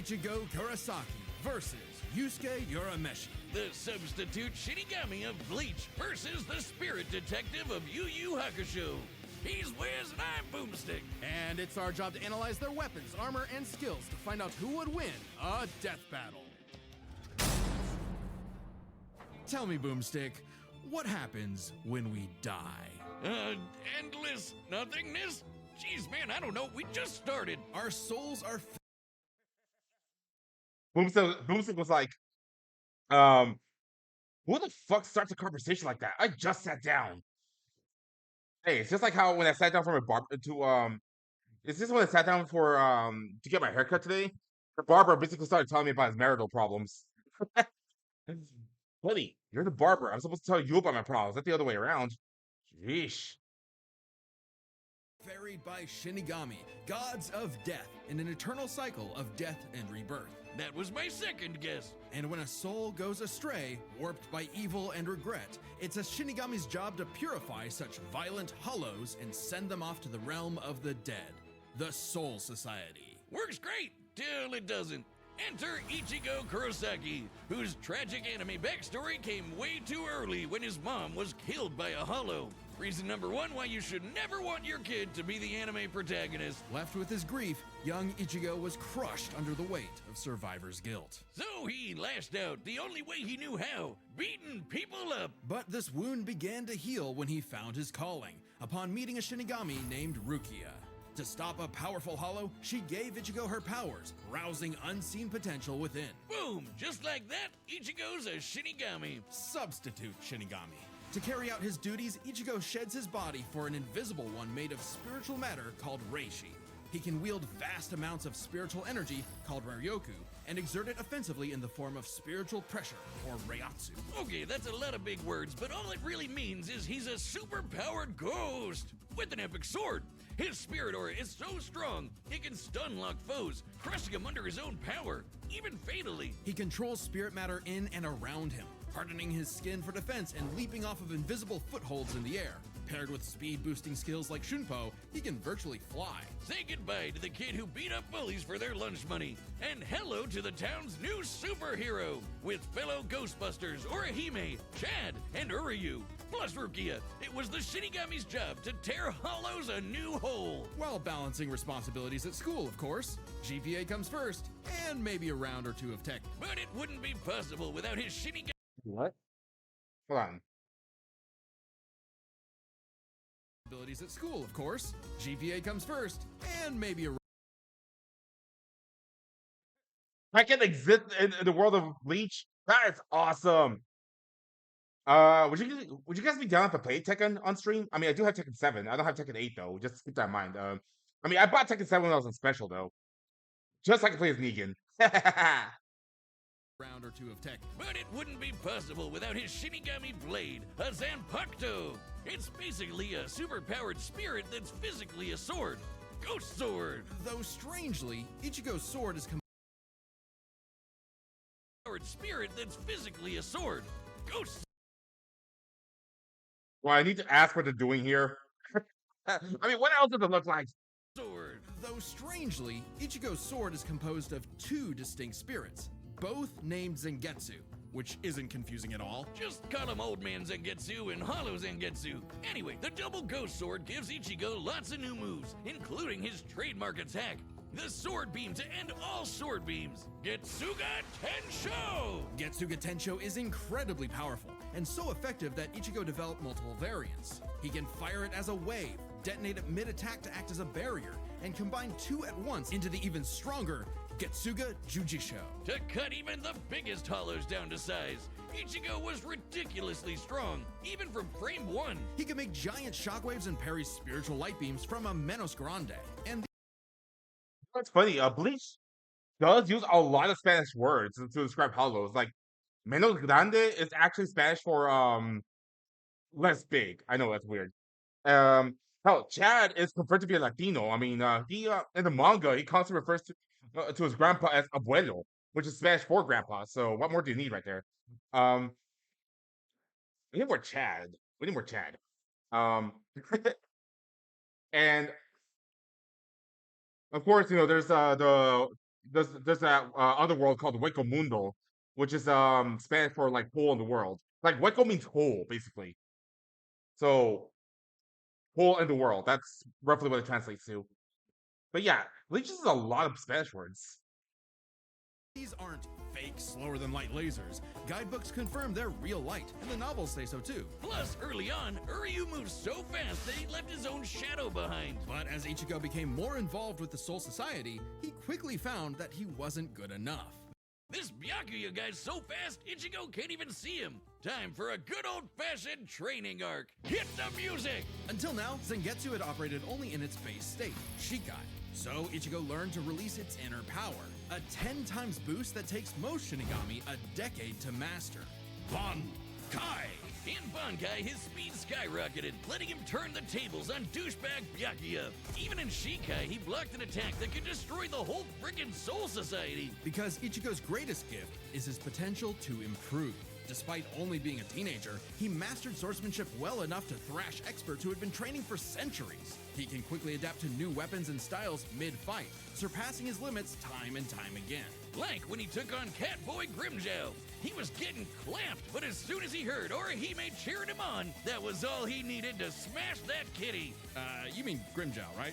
Ichigo Kurosaki versus Yusuke Urameshi. The substitute Shinigami of Bleach versus the spirit detective of Yu Yu Hakusho. He's Wiz and I'm Boomstick. And it's our job to analyze their weapons, armor, and skills to find out who would win a death battle. Tell me, Boomstick, what happens when we die? Endless nothingness? Jeez, man, I don't know. We just started. Our souls are... Boomstick was like, who the fuck starts a conversation like that? I just sat down. Hey, it's just like how when I sat down for my barber it's just when I sat down for to get my haircut today, the barber basically started telling me about his marital problems. Buddy, you're the barber. I'm supposed to tell you about my problems, not the other way around. Sheesh. Varied by Shinigami, gods of death, in an eternal cycle of death and rebirth. That was my second guess. And when a soul goes astray, warped by evil and regret, it's a Shinigami's job to purify such violent hollows and send them off to the realm of the dead, the Soul Society. Works great, till it doesn't. Enter Ichigo Kurosaki, whose tragic anime backstory came way too early when his mom was killed by a hollow. Reason number one why you should never want your kid to be the anime protagonist. Left with his grief, young Ichigo was crushed under the weight of survivor's guilt. So he lashed out the only way he knew how, beating people up. But this wound began to heal when he found his calling, upon meeting a Shinigami named Rukia. To stop a powerful hollow, she gave Ichigo her powers, rousing unseen potential within. Boom! Just like that, Ichigo's a Shinigami. Substitute Shinigami. To carry out his duties, Ichigo sheds his body for an invisible one made of spiritual matter called Reishi. He can wield vast amounts of spiritual energy called Ryoku and exert it offensively in the form of spiritual pressure, or Reiatsu. Okay, that's a lot of big words, but all it really means is he's a super-powered ghost with an epic sword. His spirit aura is so strong, it can stun-lock foes, crushing them under his own power, even fatally. He controls spirit matter in and around him, hardening his skin for defense and leaping off of invisible footholds in the air. Paired with speed-boosting skills like Shunpo, he can virtually fly. Say goodbye to the kid who beat up bullies for their lunch money, and hello to the town's new superhero, with fellow Ghostbusters Orihime, Chad, and Uryu. Plus Rukia, it was the Shinigami's job to tear hollows a new hole. While balancing responsibilities at school, of course. GPA comes first, and maybe a round or two of tech. But it wouldn't be possible without his Shinigami. What? Hold on. Abilities at school, of course. GPA comes first, and maybe a... I can exist in the world of Bleach? That is awesome. Would you guys be down to play Tekken on stream? I mean, I do have Tekken 7. I don't have Tekken 8 though. Just keep that in mind. I mean, I bought Tekken 7 when I was on special though. Just so I can play as Negan. round or two of tech. But it wouldn't be possible without his Shinigami blade, a Zanpakuto. It's basically a super-powered spirit that's physically a sword. Ghost Sword! Though strangely, Ichigo's sword is Powered spirit that's physically a sword. Ghost Well, I need to ask what they're doing here. I mean, what else does it look like? Sword. Though strangely, Ichigo's sword is composed of two distinct spirits, both named Zangetsu, which isn't confusing at all. Just call him Old Man Zangetsu and Hollow Zangetsu. Anyway, the double ghost sword gives Ichigo lots of new moves, including his trademark attack, the sword beam to end all sword beams, Getsuga Tensho! Getsuga Tensho is incredibly powerful, and so effective that Ichigo developed multiple variants. He can fire it as a wave, detonate it mid-attack to act as a barrier, and combine two at once into the even stronger Getsuga Jujisho. To cut even the biggest hollows down to size, Ichigo was ridiculously strong, even from frame 1. He can make giant shockwaves and parry spiritual light beams from a Menos Grande, and That's funny. Bleach does use a lot of Spanish words to describe hollows. Like, menos grande is actually Spanish for less big. I know that's weird. Hell, Chad is preferred to be a Latino. I mean, he in the manga he constantly refers to his grandpa as abuelo, which is Spanish for grandpa. So what more do you need right there? We need more Chad. We need more Chad. And of course, you know, there's there's that other world called Hueco Mundo, which is Spanish for like hole in the world. Like Hueco means hole, basically. So hole in the world. That's roughly what it translates to. But yeah, Bleach uses a lot of Spanish words. These aren't fake, slower than light lasers. Guidebooks confirm they're real light, and the novels say so too. Plus, early on, Uryu moved so fast that he left his own shadow behind. But as Ichigo became more involved with the Soul Society, he quickly found that he wasn't good enough. This Byakuya guy's so fast, Ichigo can't even see him. Time for a good old-fashioned training arc. Hit the music! Until now, Zangetsu had operated only in its base state, Shikai. So Ichigo learned to release its inner power, a 10 times boost that takes most Shinigami a decade to master. Bankai! In Bankai, his speed skyrocketed, letting him turn the tables on douchebag Byakuya. Even in Shikai, he blocked an attack that could destroy the whole frickin' Soul Society. Because Ichigo's greatest gift is his potential to improve. Despite only being a teenager, he mastered swordsmanship well enough to thrash experts who had been training for centuries. He can quickly adapt to new weapons and styles mid-fight, surpassing his limits time and time again. Like when he took on Catboy Grimjow. He was getting clamped, but as soon as he heard Orihime cheering him on, that was all he needed to smash that kitty. You mean Grimjow, right?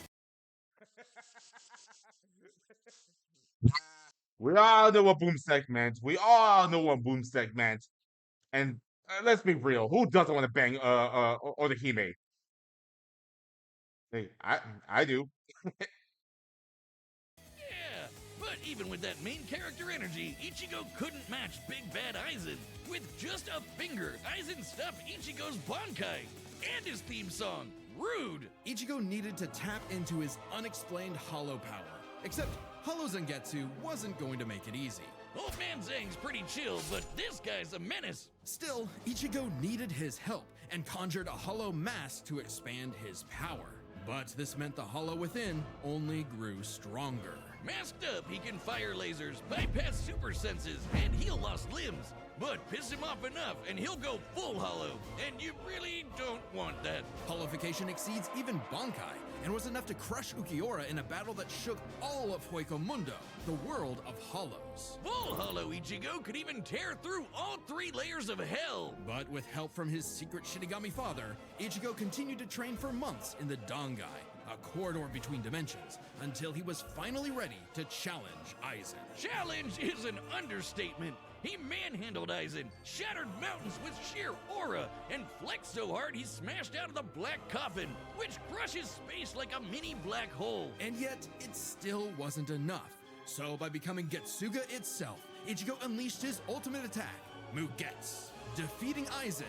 We all know what Boomstick meant. We all know what Boomstick meant. And let's be real, who doesn't want to bang Orihime? Hey, I do. Yeah, but even with that main character energy, Ichigo couldn't match Big Bad Aizen. With just a finger, Aizen stopped Ichigo's Bankai and his theme song. Rude! Ichigo needed to tap into his unexplained hollow power. Except Hollow Zangetsu wasn't going to make it easy. Old Man Zang's pretty chill, but this guy's a menace. Still, Ichigo needed his help and conjured a hollow mask to expand his power. But this meant the hollow within only grew stronger. Masked up, he can fire lasers, bypass super senses, and heal lost limbs. But piss him off enough, and he'll go full hollow. And you really don't want that. Hollowification exceeds even Bankai, and was enough to crush Ukiura in a battle that shook all of Hueco Mundo, the world of hollows. Full hollow Ichigo could even tear through all 3 layers of hell. But with help from his secret Shinigami father, Ichigo continued to train for months in the Dangai, a corridor between dimensions, until he was finally ready to challenge Aizen. Challenge is an understatement. He manhandled Aizen, shattered mountains with sheer aura, and flexed so hard he smashed out of the black coffin, which crushes space like a mini black hole. And yet, it still wasn't enough. So by becoming Getsuga itself, Ichigo unleashed his ultimate attack, Mugetsu, defeating Aizen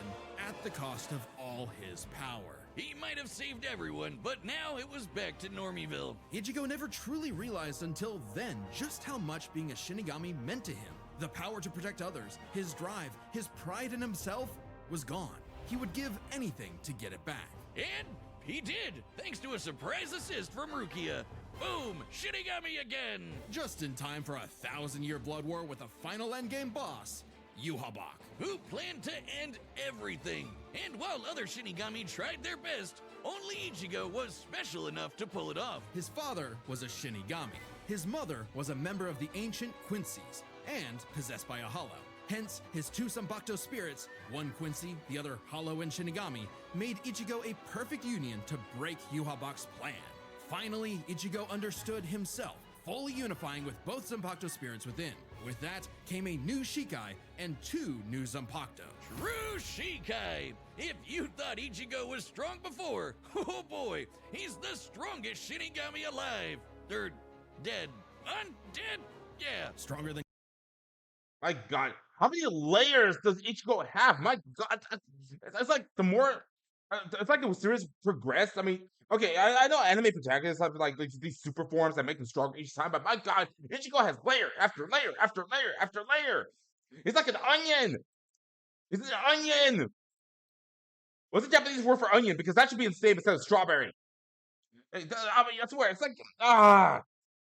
at the cost of all his power. He might have saved everyone, but now it was back to Normieville. Ichigo never truly realized until then just how much being a Shinigami meant to him. The power to protect others, his drive, his pride in himself was gone. He would give anything to get it back. And he did, thanks to a surprise assist from Rukia. Boom! Shinigami again! Just in time for a 1,000-year blood war with a final endgame boss, Yuhabak. Who planned to end everything. And while other Shinigami tried their best, only Ichigo was special enough to pull it off. His father was a Shinigami. His mother was a member of the ancient Quincy's and possessed by a hollow. Hence, his 2 Zanpakuto spirits, one Quincy, the other hollow and Shinigami, made Ichigo a perfect union to break Yuhabak's plan. Finally, Ichigo understood himself, fully unifying with both Zanpakuto spirits within. With that came a new Shikai and 2 new Zanpakuto. True Shikai! If you thought Ichigo was strong before, oh boy, he's the strongest Shinigami alive. They're dead. Undead? Yeah. Stronger than... My God, how many layers does Ichigo have? My God, it's like the more, it's like the series progressed. I mean, okay, I know anime protagonists have like these super forms that make them stronger each time, but my God, Ichigo has layer after layer after layer after layer. He's like an onion. He's an onion. What's the Japanese word for onion? Because that should be in the same instead of strawberry. I mean, I swear, it's like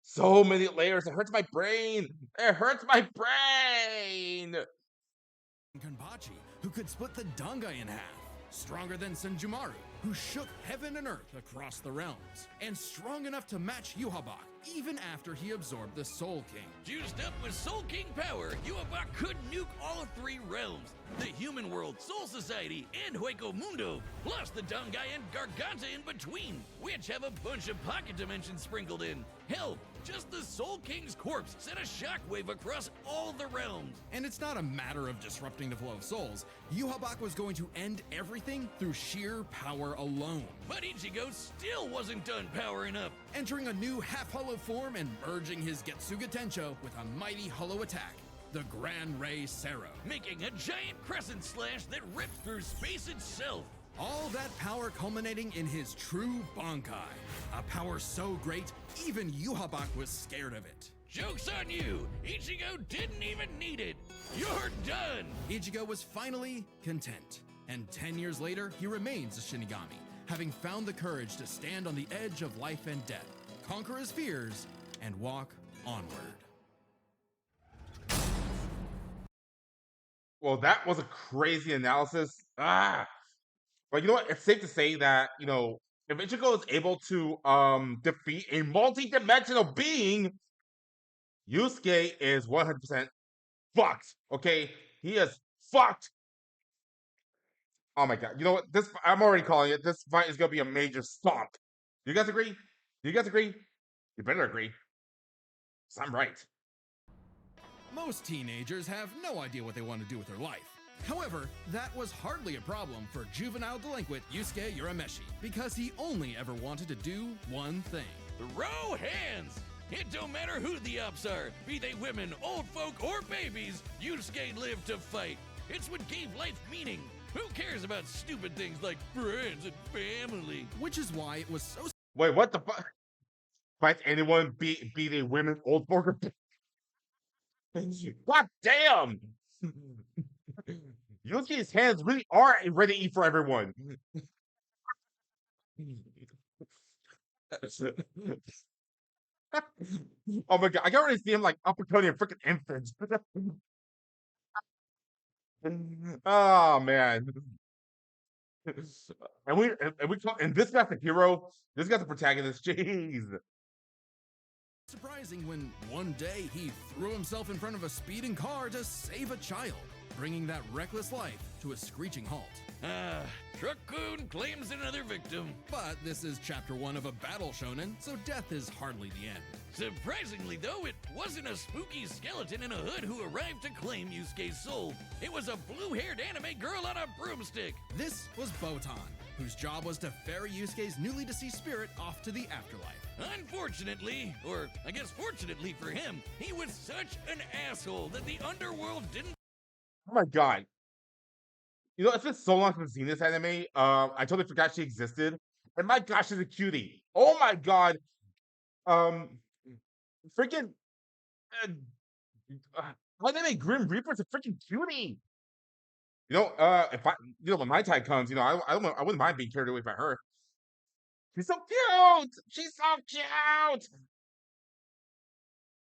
so many layers. It hurts my brain. It hurts my brain. Kenpachi, who could split the Dangai in half. stronger than Senjumaru, who shook heaven and earth across the realms, and strong enough to match Yuhabak even after he absorbed the Soul King. Juiced up with Soul King power, Yuabak could nuke all 3 realms, the human world, Soul Society, and Hueco Mundo, plus the Dongai and Garganta in between, which have a bunch of pocket dimensions sprinkled in. Hell, just the Soul King's corpse sent a shockwave across all the realms. And it's not a matter of disrupting the flow of souls. Yuhabak was going to end everything through sheer power alone. But Ichigo still wasn't done powering up. Entering a new half-hollow form and merging his Getsuga Tencho with a mighty hollow attack, the Gran Ray Sero. Making a giant crescent slash that rips through space itself. All that power culminating in his true Bankai. A power so great, even Yuhabak was scared of it. Joke's on you! Ichigo didn't even need it! You're done! Ichigo was finally content. And 10 years later, he remains a Shinigami, having found the courage to stand on the edge of life and death, conquer his fears, and walk onward. Well, that was a crazy analysis. But you know what? It's safe to say that, if Ichigo is able to defeat a multi-dimensional being, Yusuke is 100% fucked. Okay? He is fucked. Oh my god. You know what? I'm already calling it. This fight is gonna be a major stomp. Do you guys agree? Do you guys agree? You better agree. 'Cause I'm right. Most teenagers have no idea what they want to do with their life. However, that was hardly a problem for juvenile delinquent Yusuke Urameshi, because he only ever wanted to do one thing. Throw hands! It don't matter who the ops are, be they women, old folk, or babies, Yusuke lived to fight. It's what gave life meaning. Who cares about stupid things like friends and family? Which is why it was so Wait, what the fuck? Fight anyone, be they women, old folk, or God damn! Yusuke's hands really are ready to eat for everyone. Oh my god, I can already see him like uppercutting a freaking infant. Oh man. And this guy's the hero. This guy's the protagonist. Jeez. surprising when one day he threw himself in front of a speeding car to save a child, bringing that reckless life to a screeching halt. Truck-kun claims another victim. But this is chapter 1 of a battle shonen, so death is hardly the end. Surprisingly, though, it wasn't a spooky skeleton in a hood who arrived to claim Yusuke's soul. It was a blue-haired anime girl on a broomstick. This was Botan, whose job was to ferry Yusuke's newly deceased spirit off to the afterlife. Unfortunately, or I guess fortunately for him, he was such an asshole that the underworld didn't. Oh my god. You know, it's been so long since I've seen this anime. I totally forgot she existed. And my gosh, she's a cutie. Oh my god. Freaking anime Grim Reaper's a freaking cutie. You know, when my time comes, I wouldn't mind being carried away by her. She's so cute. She's so cute.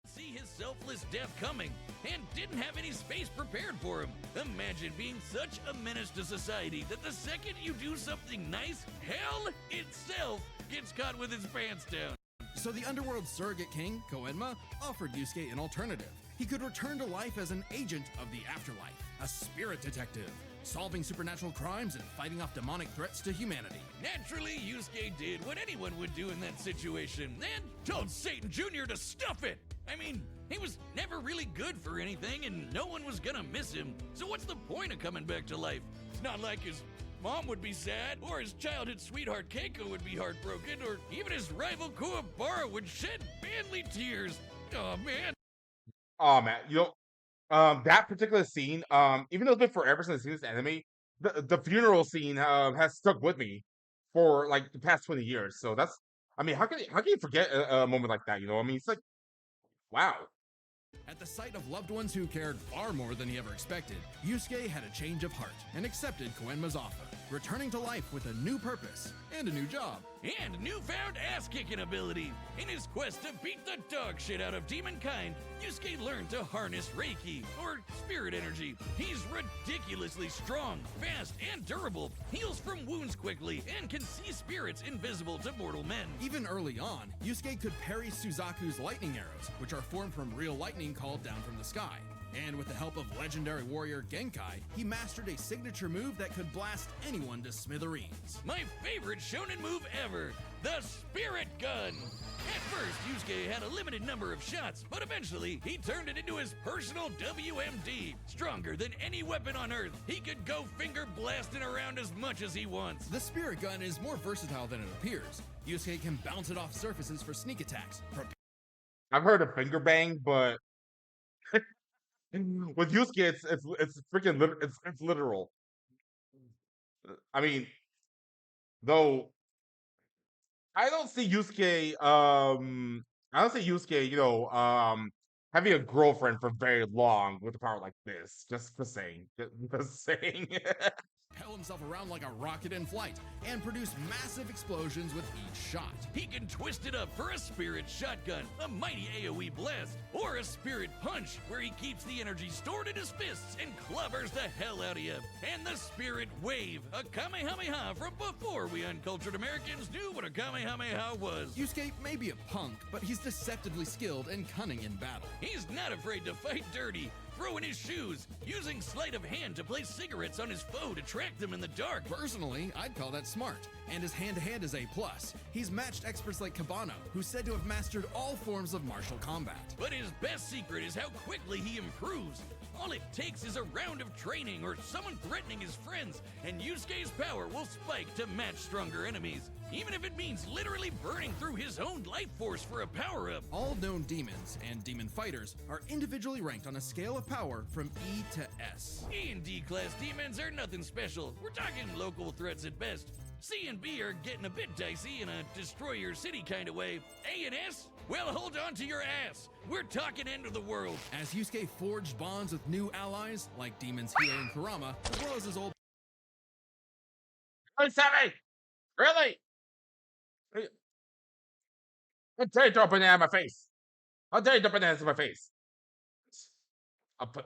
See his selfless death coming and didn't have any space prepared for him. Imagine being such a menace to society that the second you do something nice, hell itself gets caught with its pants down. So the underworld surrogate king, Koenma, offered Yusuke an alternative. He could return to life as an agent of the afterlife, a spirit detective, solving supernatural crimes and fighting off demonic threats to humanity. Naturally, Yusuke did what anyone would do in that situation and told Satan Jr. to stuff it. I mean, he was never really good for anything and no one was gonna miss him. So what's the point of coming back to life? It's not like his mom would be sad, or his childhood sweetheart Keiko would be heartbroken, or even his rival Kuwabara would shed manly tears. Oh man. Oh man, that particular scene, even though it's been forever since I've seen this anime, the funeral scene has stuck with me for like the past 20 years. So that's, I mean, how can you forget a moment like that? I mean, it's like, wow. At the sight of loved ones who cared far more than he ever expected, Yusuke had a change of heart and accepted Koenma's offer. returning to life with a new purpose and a new job. And newfound ass-kicking ability. In his quest to beat the dog shit out of demon kind, Yusuke learned to harness Reiki, or spirit energy. He's ridiculously strong, fast, and durable, heals from wounds quickly, and can see spirits invisible to mortal men. Even early on, Yusuke could parry Suzaku's lightning arrows, which are formed from real lightning called down from the sky. And with the help of legendary warrior Genkai, he mastered a signature move that could blast anyone to smithereens. My favorite shonen move ever, the Spirit Gun! At first, Yusuke had a limited number of shots, but eventually, he turned it into his personal WMD. Stronger than any weapon on Earth, he could go finger blasting around as much as he wants. The Spirit Gun is more versatile than it appears. Yusuke can bounce it off surfaces for sneak attacks. I've heard of finger bang, but with Yusuke, it's freaking it's literal. I mean, though I don't see Yusuke having a girlfriend for very long with a power like this. Just saying. Just saying. Propel himself around like a rocket in flight and produce massive explosions with each shot. He can twist it up for a spirit shotgun, a mighty AoE blast, or a spirit punch, where he keeps the energy stored in his fists and clobbers the hell out of you. And the spirit wave, a Kamehameha from before we uncultured Americans knew what a Kamehameha was. Yusuke may be a punk, but he's deceptively skilled and cunning in battle. He's not afraid to fight dirty, throwing his shoes, using sleight of hand to place cigarettes on his foe to track them in the dark. Personally, I'd call that smart, and his hand-to-hand is A+. He's matched experts like Cabano, who's said to have mastered all forms of martial combat. But his best secret is how quickly he improves. All it takes is a round of training or someone threatening his friends, and Yusuke's power will spike to match stronger enemies, even if it means literally burning through his own life force for a power-up. All known demons and demon fighters are individually ranked on a scale of power from E to S. E and D class demons are nothing special. We're talking local threats at best. C and B are getting a bit dicey in a destroy your city kind of way. A and S? Well, hold on to your ass. We're talking end of the world. As Yusuke forged bonds with new allies like demons Hiei and Kurama, as well as his old Really, Sammy? Really? How dare you throw a banana in my face? How dare you throw bananas in my face? I'll put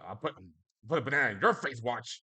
a banana in your face, watch.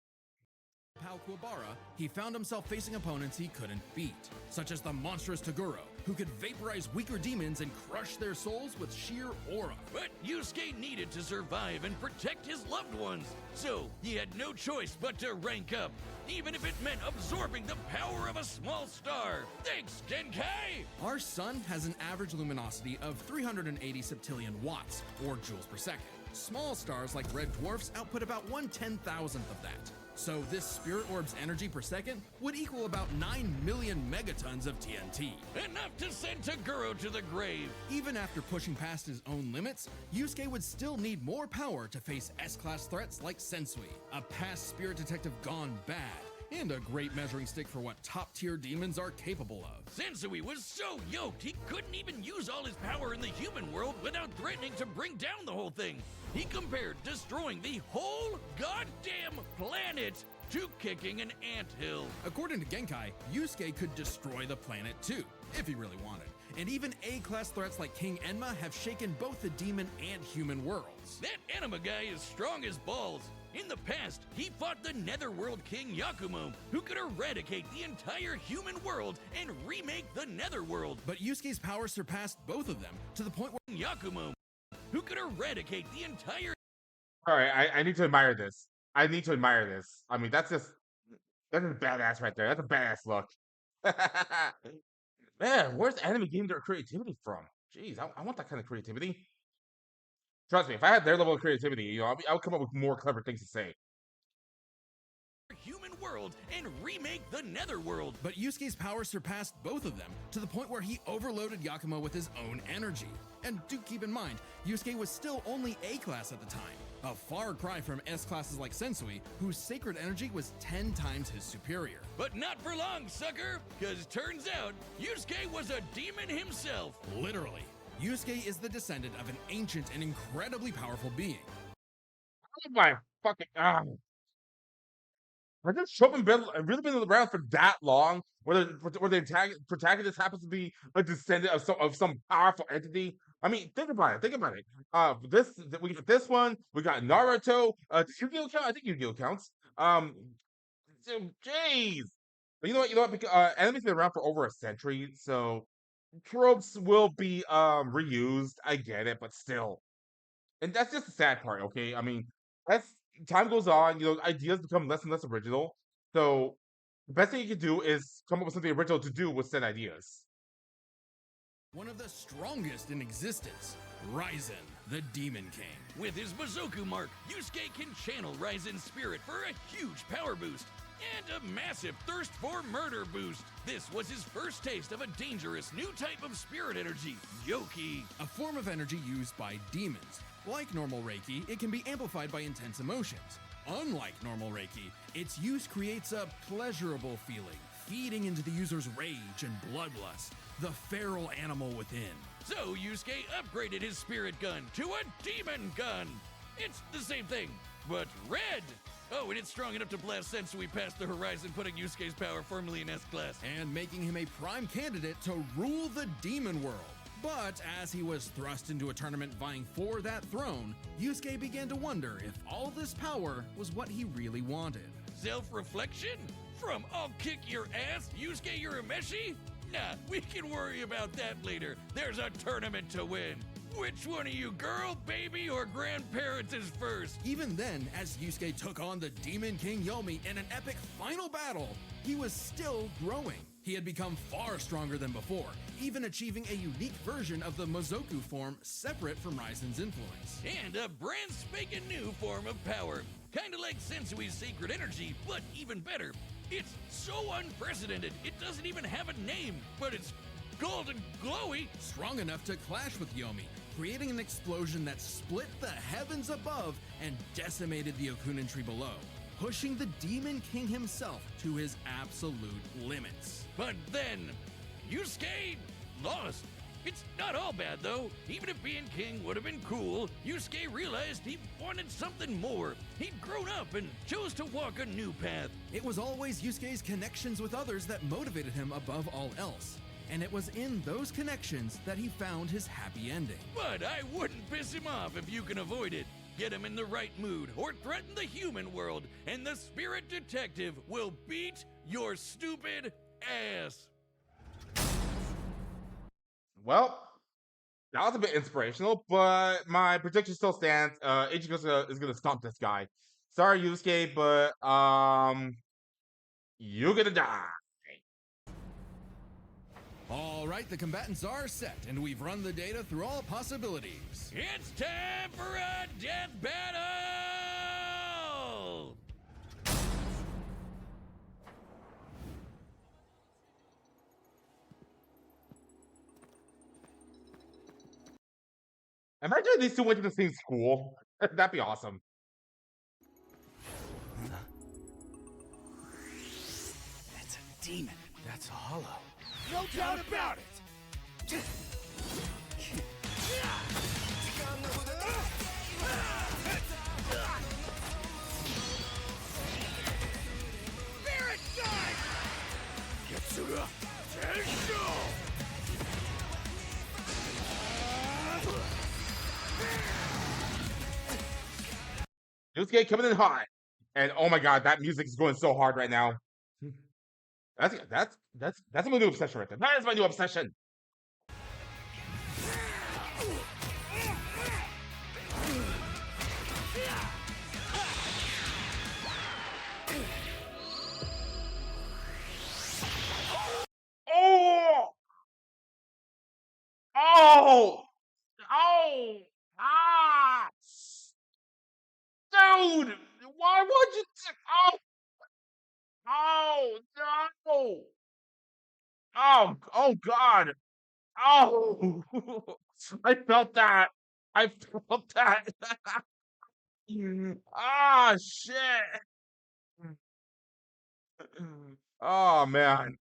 pal Kuwabara, he found himself facing opponents he couldn't beat, such as the monstrous Toguro, who could vaporize weaker demons and crush their souls with sheer aura. But Yusuke needed to survive and protect his loved ones, so he had no choice but to rank up, even if it meant absorbing the power of a small star. Thanks, Genkai! Our sun has an average luminosity of 380 septillion watts, or joules per second. Small stars like red dwarfs output about 1/10,000th of that. So this spirit orb's energy per second would equal about 9 million megatons of TNT. Enough to send Toguro to the grave. Even after pushing past his own limits, Yusuke would still need more power to face S-class threats like Sensui, a past spirit detective gone bad, and a great measuring stick for what top-tier demons are capable of. Sensui was so yoked he couldn't even use all his power in the human world without threatening to bring down the whole thing. He compared destroying the whole goddamn planet to kicking an anthill. According to Genkai, Yusuke could destroy the planet too, if he really wanted. And even A-class threats like King Enma have shaken both the demon and human worlds. That Enema guy is strong as balls. In the past, he fought the Netherworld King Yakumo, who could eradicate the entire human world and remake the Netherworld. But Yusuke's power surpassed both of them, to the point where Yakumo, who could eradicate the entire... Alright, I need to admire this. I need to admire this. I mean, that's badass right there. That's a badass look. Man, where's the anime getting their creativity from? Jeez, I want that kind of creativity. Trust me, if I had their level of creativity, I would come up with more clever things to say. Human world and remake the Netherworld. But Yusuke's power surpassed both of them, to the point where he overloaded Yakumo with his own energy. And do keep in mind, Yusuke was still only A-class at the time, a far cry from S-classes like Sensui, whose sacred energy was 10 times his superior. But not for long, sucker, because turns out Yusuke was a demon himself. Literally. Yusuke is the descendant of an ancient and incredibly powerful being. Oh my fucking Has this trope really been around for that long? Where the protagonist happens to be a descendant of some powerful entity? I mean, think about it. Think about it. We got this one. We got Naruto. Does Yu-Gi-Oh count? I think Yu-Gi-Oh counts. Jeez. You know what? You know what? Because, anime's been around for over a century, so tropes will be reused. I get it, but still, and that's just the sad part. Okay, I mean, as time goes on, ideas become less and less original. So the best thing you can do is come up with something original to do with said ideas. One of the strongest in existence, Ryzen, the Demon King. With his Mizoku mark, Yusuke can channel Raizen's spirit for a huge power boost and a massive thirst for murder boost. This was his first taste of a dangerous new type of spirit energy, Yoki. A form of energy used by demons. Like normal Reiki, it can be amplified by intense emotions. Unlike normal Reiki, its use creates a pleasurable feeling, feeding into the user's rage and bloodlust, the feral animal within. So Yusuke upgraded his spirit gun to a demon gun. It's the same thing, but red. Oh, and it's strong enough to blast Sensui past the horizon, putting Yusuke's power firmly in S-Class. And making him a prime candidate to rule the demon world. But as he was thrust into a tournament vying for that throne, Yusuke began to wonder if all this power was what he really wanted. Self-reflection? From I'll kick your ass, Yusuke Urameshi? Nah, we can worry about that later. There's a tournament to win. Which one of you, girl, baby, or grandparents is first? Even then, as Yusuke took on the Demon King Yomi in an epic final battle, he was still growing. He had become far stronger than before, even achieving a unique version of the Mizoku form separate from Raizen's influence. And a brand spanking new form of power. Kinda like Sensui's sacred energy, but even better. It's so unprecedented, it doesn't even have a name, but it's golden glowy. Strong enough to clash with Yomi, creating an explosion that split the heavens above and decimated the Okunin tree below, pushing the Demon King himself to his absolute limits. But then, Yusuke lost. It's not all bad though. Even if being king would have been cool, Yusuke realized he wanted something more. He'd grown up and chose to walk a new path. It was always Yusuke's connections with others that motivated him above all else. And it was in those connections that he found his happy ending. But I wouldn't piss him off if you can avoid it. Get him in the right mood or threaten the human world, and the spirit detective will beat your stupid ass. Well, that was a bit inspirational, but my prediction still stands. Ichigo is gonna stomp this guy. Sorry, Yusuke, but you're gonna die. All right, the combatants are set, and we've run the data through all possibilities. It's time for a death battle! Imagine if these two went to the same school. That'd be awesome. That's a demon. That's hollow. No doubt about it. Spirit gun! Getsuga, Tensho! Yusuke coming in hot, and oh my god, that music is going so hard right now. That's my new obsession right there. That is my new obsession. Oh! Oh! Oh! Ah! Dude! Why would you? Oh! Oh no! Oh, oh God! Oh, I felt that. I felt that. Ah, shit. Oh man,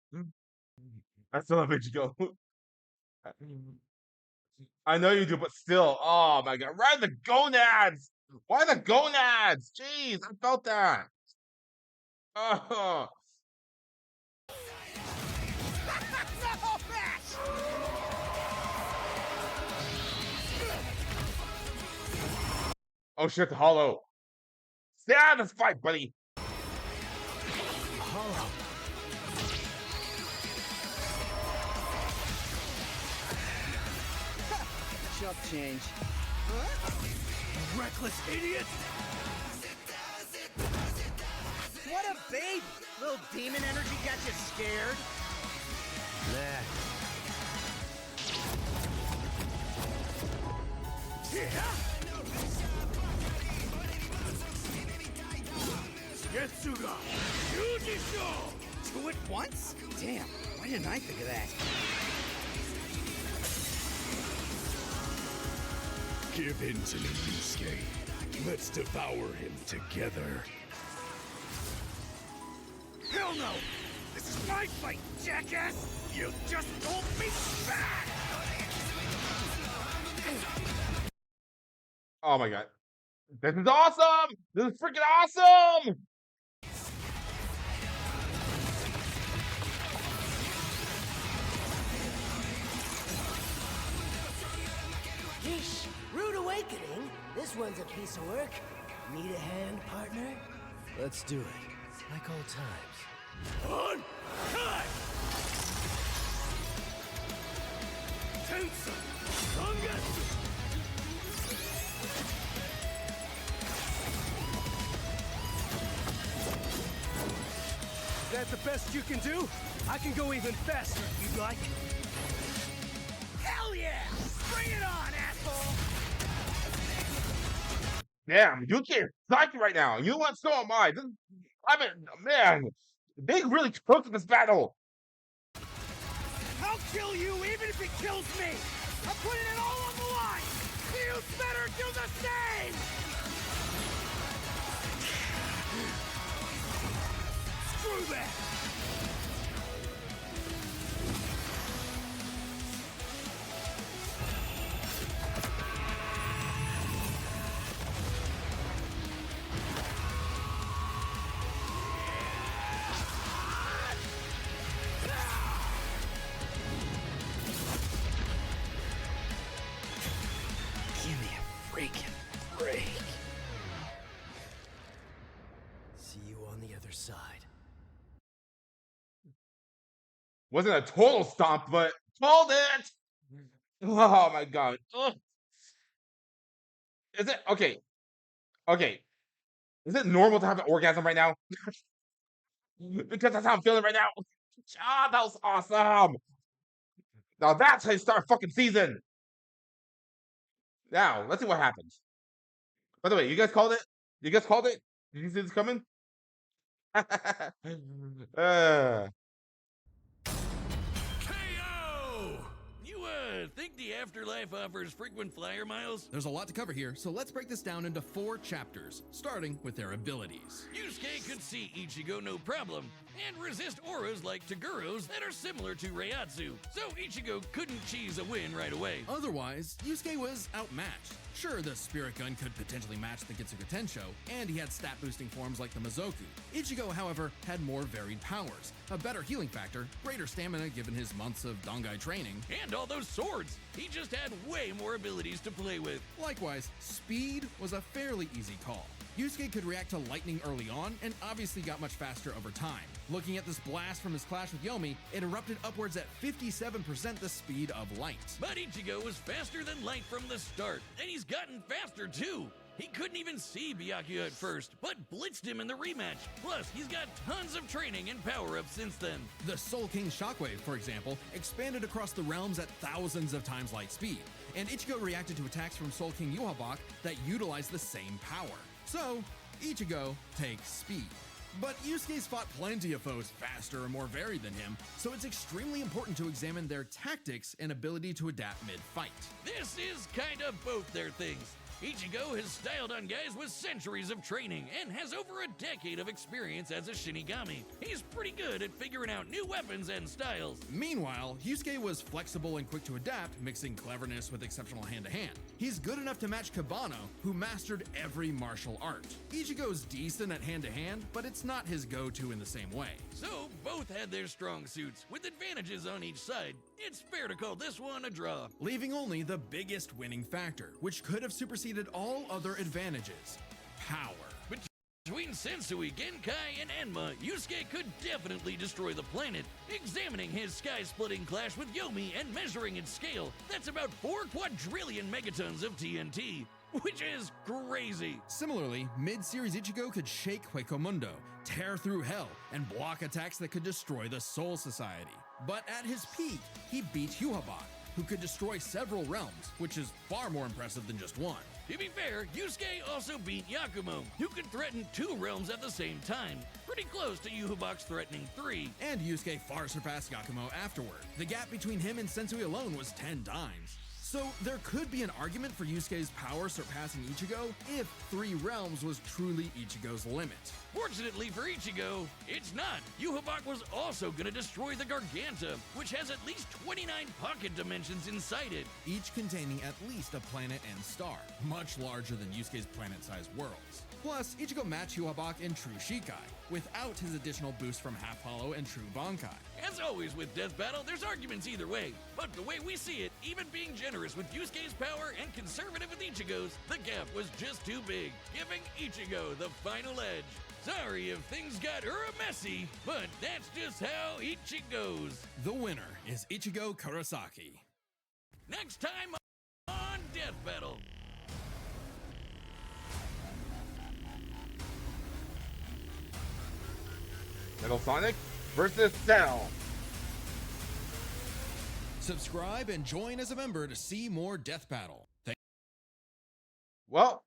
I still love Ichigo. I know you do, but still. Oh my God, why the gonads? Why the gonads? Jeez, I felt that. Oh, No match! oh shit, the hollow. Stay out of this fight, buddy. Hollow. Chump change. Reckless idiot! What a baby! Little demon energy got you scared? Nah. Getsuga! Yujisho! Two at once? Damn, why didn't I think of that? Give in to me, Yusuke. Let's devour him together. Hell no! This is my fight, jackass! You just hold me back! Oh my god. This is awesome! This is freaking awesome! Yeesh, rude awakening. This one's a piece of work. Need a hand, partner? Let's do it. Like old times. On! Cut! Tensa! Sangetsu! Is that the best you can do? I can go even faster if you'd like. Hell yeah! Bring it on, asshole! Damn, you can't psych right now. You know what? So am I. Man, they really took this battle. I'll kill you even if it kills me! I'm putting it all on the line! You better do the same! Screw that! Give me a freaking break. See you on the other side. Wasn't a total stomp, but called it. Oh my god. Ugh. Is it okay? Okay. Is it normal to have an orgasm right now? Because that's how I'm feeling right now. Ah, that was awesome. Now that's how you start a fucking season. Now, let's see what happens. By the way, you guys called it? You guys called it? Did you see this coming? KO! You, think the afterlife offers frequent flyer miles? There's a lot to cover here, so let's break this down into 4 chapters, starting with their abilities. Yusuke could see Ichigo no problem, and resist auras like Taguro's that are similar to Reiatsu, so Ichigo couldn't cheese a win right away. Otherwise, Yusuke was outmatched. Sure, the Spirit Gun could potentially match the Getsuga Tensho, and he had stat-boosting forms like the Mizoku. Ichigo, however, had more varied powers, a better healing factor, greater stamina given his months of Dongai training. And all those swords! He just had way more abilities to play with. Likewise, speed was a fairly easy call. Yusuke could react to lightning early on, and obviously got much faster over time. Looking at this blast from his clash with Yomi, it erupted upwards at 57% the speed of light. But Ichigo was faster than light from the start, and he's gotten faster too! He couldn't even see Byakuya at first, but blitzed him in the rematch. Plus, he's got tons of training and power-ups since then. The Soul King Shockwave, for example, expanded across the realms at thousands of times light speed, and Ichigo reacted to attacks from Soul King Yuhabak that utilized the same power. So, Ichigo takes speed. But Yusuke's fought plenty of foes faster and more varied than him, so it's extremely important to examine their tactics and ability to adapt mid-fight. This is kind of both their things. Ichigo has styled on guys with centuries of training and has over a decade of experience as a Shinigami. He's pretty good at figuring out new weapons and styles. Meanwhile, Yusuke was flexible and quick to adapt, mixing cleverness with exceptional hand-to-hand. He's good enough to match Kabano, who mastered every martial art. Ichigo's decent at hand-to-hand, but it's not his go-to in the same way. So, both had their strong suits, with advantages on each side. It's fair to call this one a draw. Leaving only the biggest winning factor, which could have superseded all other advantages: power. Between Sensui, Genkai, and Enma, Yusuke could definitely destroy the planet. Examining his sky-splitting clash with Yomi and measuring its scale, that's about 4 quadrillion megatons of TNT, which is crazy. Similarly, mid-series Ichigo could shake Huecomundo, tear through hell, and block attacks that could destroy the Soul Society. But at his peak, he beat Yuhabak, who could destroy several realms, which is far more impressive than just one. To be fair, Yusuke also beat Yakumo, who could threaten 2 realms at the same time, pretty close to Yuhabak's threatening 3. And Yusuke far surpassed Yakumo afterward. The gap between him and Sensui alone was 10 times. So there could be an argument for Yusuke's power surpassing Ichigo if 3 realms was truly Ichigo's limit. Fortunately for Ichigo, it's not. Yuhabak was also gonna destroy the Garganta, which has at least 29 pocket dimensions inside it. Each containing at least a planet and star, much larger than Yusuke's planet-sized worlds. Plus, Ichigo matched Yuhabak in True Shikai, without his additional boost from Half Hollow and True Bankai. As always with Death Battle, there's arguments either way, but the way we see it, even being generous with Yusuke's power and conservative with Ichigo's, the gap was just too big, giving Ichigo the final edge. Sorry if things got messy, but that's just how Ichi goes. The winner is Ichigo Kurosaki. Next time on Death Battle. Metal Sonic versus Cell. Subscribe and join as a member to see more Death Battle. Well,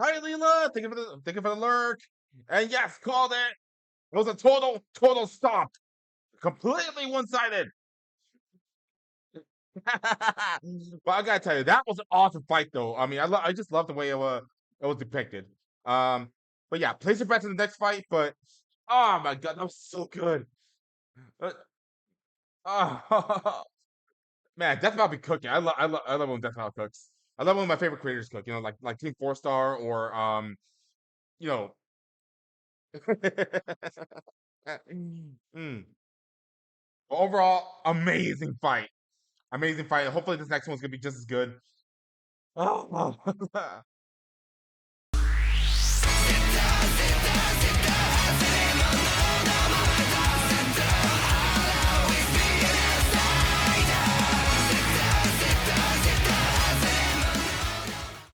hi Leela, thank you for the lurk. And yes, called it. It was a total stop. Completely one-sided. But I gotta tell you, that was an awesome fight, though. I mean, I just love the way it was depicted. But yeah, place your bets in the next fight. But oh my god, that was so good. Oh man, Death Battle be cooking. I love when Death Battle cooks. I love when my favorite creators cook. You know, like Team 4-Star or you know. Mm. Overall, amazing fight. Amazing fight. Hopefully, this next one's gonna be just as good. Oh,